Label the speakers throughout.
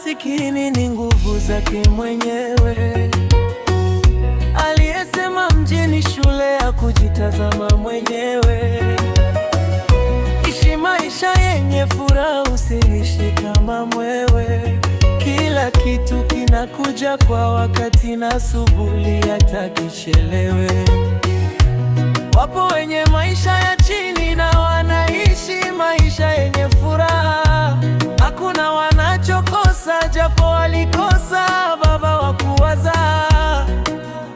Speaker 1: masikini ni nguvu zake mwenyewe. Aliyesema mjini shule ya kujitazama mwenyewe. Ishi maisha yenye furaha, usiishi kama mwewe. Kila kitu kinakuja kwa wakati na asubuhi hata kichelewe. Wapo wenye maisha ya chini na wanaishi maisha yenye furaha. Hakuna wanachokosa japo walikosa baba wa kuwazaa.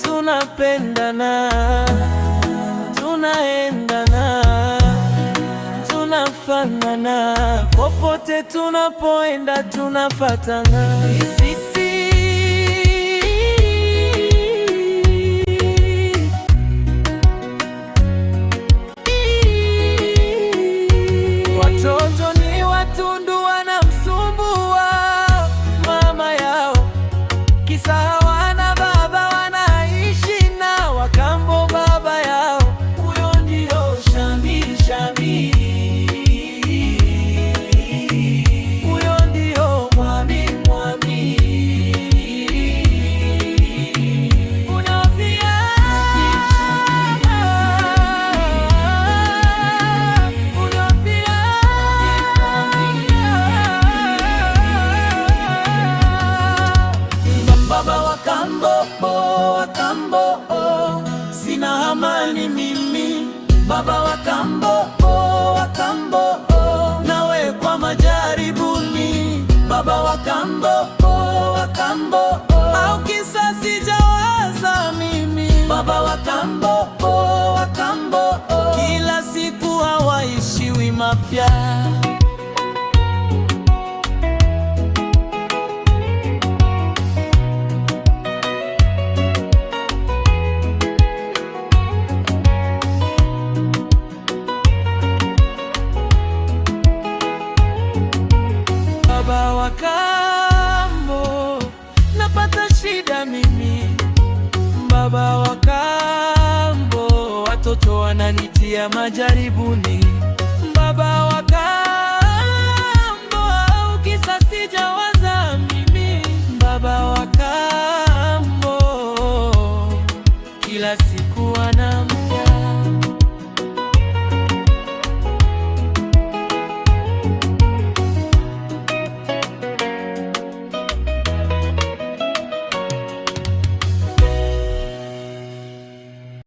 Speaker 1: Tunapendana, tunaendana, tunafanana. Popote tunapoenda tunafatana. Watoto ni watundu, wanamsumbua mama yao, kisa hawana baba, wanaishi na wakambo baba yao. Huyo ndio Shamiri, Shamiri. Huyo ndio Mwami, Mwami. Baba wa kambo, sina amani mimi. Baba wa kambo, nawe kwa majaribuni. Baba wa kambo, au kisa sijawaza mimi. Baba wa kambo, kila siku hawaishiwi mapya. Baba wa kambo, napata shida mimi. Baba wa kambo, watoto wananitia majaribuni. Baba